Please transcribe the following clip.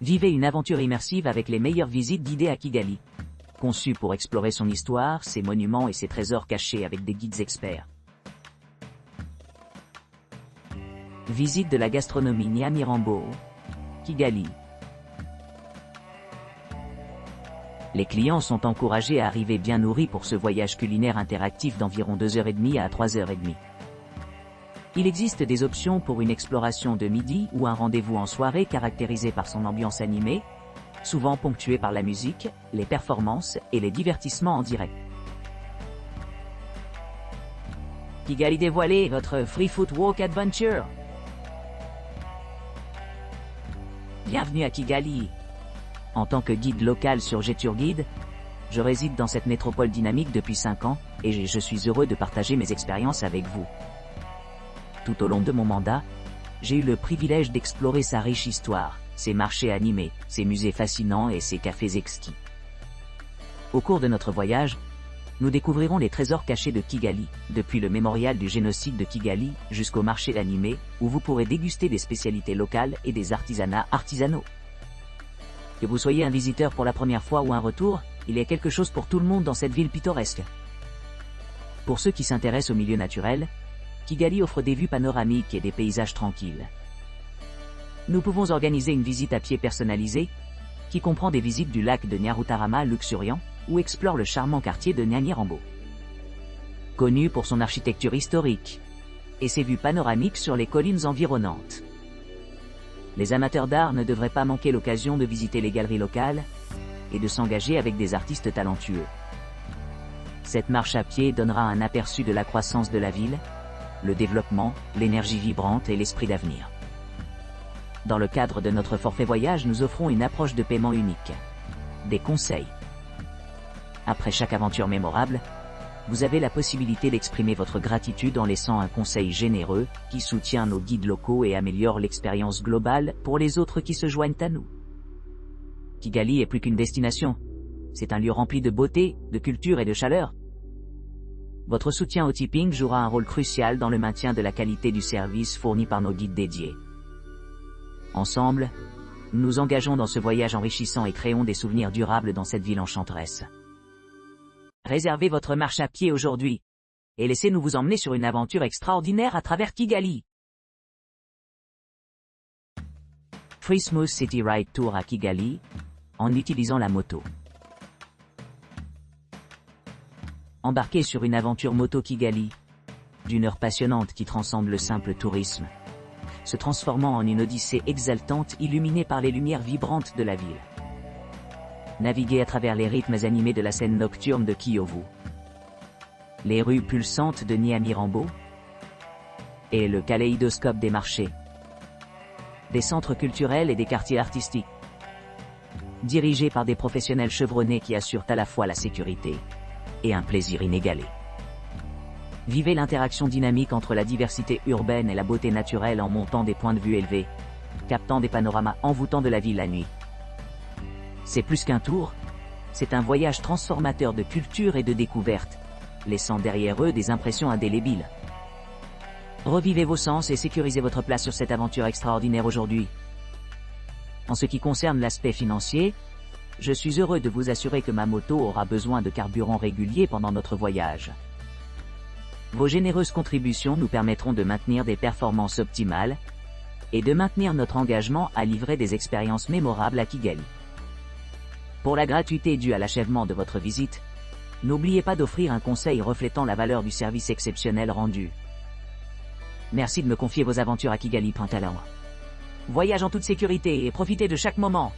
Vivez une aventure immersive avec les meilleures visites guidées à Kigali. Conçu pour explorer son histoire, ses monuments et ses trésors cachés avec des guides experts. Visite de la gastronomie Nyamirambo, Kigali. Les clients sont encouragés à arriver bien nourris pour ce voyage culinaire interactif d'environ 2h30 à 3h30. Il existe des options pour une exploration de midi ou un rendez-vous en soirée caractérisé par son ambiance animée, souvent ponctuée par la musique, les performances et les divertissements en direct. Kigali dévoilé, votre Free Foot Walk Adventure. Bienvenue à Kigali. En tant que guide local sur G-Tour-Guide, je réside dans cette métropole dynamique depuis 5 ans et je suis heureux de partager mes expériences avec vous. Tout au long de mon mandat, j'ai eu le privilège d'explorer sa riche histoire, ses marchés animés, ses musées fascinants et ses cafés exquis. Au cours de notre voyage, nous découvrirons les trésors cachés de Kigali, depuis le mémorial du génocide de Kigali jusqu'au marché animé, où vous pourrez déguster des spécialités locales et des artisanats artisanaux. Que vous soyez un visiteur pour la première fois ou un retour, il y a quelque chose pour tout le monde dans cette ville pittoresque. Pour ceux qui s'intéressent au milieu naturel, Kigali offre des vues panoramiques et des paysages tranquilles. Nous pouvons organiser une visite à pied personnalisée, qui comprend des visites du lac de Nyarutarama luxuriant, ou explore le charmant quartier de Nyamirambo. Connu pour son architecture historique, et ses vues panoramiques sur les collines environnantes. Les amateurs d'art ne devraient pas manquer l'occasion de visiter les galeries locales, et de s'engager avec des artistes talentueux. Cette marche à pied donnera un aperçu de la croissance de la ville, le développement, l'énergie vibrante et l'esprit d'avenir. Dans le cadre de notre forfait voyage, nous offrons une approche de paiement unique. Des conseils. Après chaque aventure mémorable, vous avez la possibilité d'exprimer votre gratitude en laissant un conseil généreux qui soutient nos guides locaux et améliore l'expérience globale pour les autres qui se joignent à nous. Kigali est plus qu'une destination. C'est un lieu rempli de beauté, de culture et de chaleur. Votre soutien au tipping jouera un rôle crucial dans le maintien de la qualité du service fourni par nos guides dédiés. Ensemble, nous nous engageons dans ce voyage enrichissant et créons des souvenirs durables dans cette ville enchanteresse. Réservez votre marche à pied aujourd'hui et laissez-nous vous emmener sur une aventure extraordinaire à travers Kigali. Free Smooth City Ride Tour à Kigali, en utilisant la moto. Embarquez sur une aventure moto Kigali, d'une heure passionnante qui transcende le simple tourisme, se transformant en une odyssée exaltante illuminée par les lumières vibrantes de la ville. Naviguez à travers les rythmes animés de la scène nocturne de Kiyovu, les rues pulsantes de Nyamirambo, et le kaléidoscope des marchés, des centres culturels et des quartiers artistiques, dirigés par des professionnels chevronnés qui assurent à la fois la sécurité et un plaisir inégalé. Vivez l'interaction dynamique entre la diversité urbaine et la beauté naturelle en montant des points de vue élevés, captant des panoramas envoûtants de la ville la nuit. C'est plus qu'un tour, c'est un voyage transformateur de culture et de découverte, laissant derrière eux des impressions indélébiles. Revivez vos sens et sécurisez votre place sur cette aventure extraordinaire aujourd'hui. En ce qui concerne l'aspect financier, je suis heureux de vous assurer que ma moto aura besoin de carburant régulier pendant notre voyage. Vos généreuses contributions nous permettront de maintenir des performances optimales et de maintenir notre engagement à livrer des expériences mémorables à Kigali. Pour la gratuité due à l'achèvement de votre visite, n'oubliez pas d'offrir un conseil reflétant la valeur du service exceptionnel rendu. Merci de me confier vos aventures à Kigali Pantalawa. Voyage en toute sécurité et profitez de chaque moment.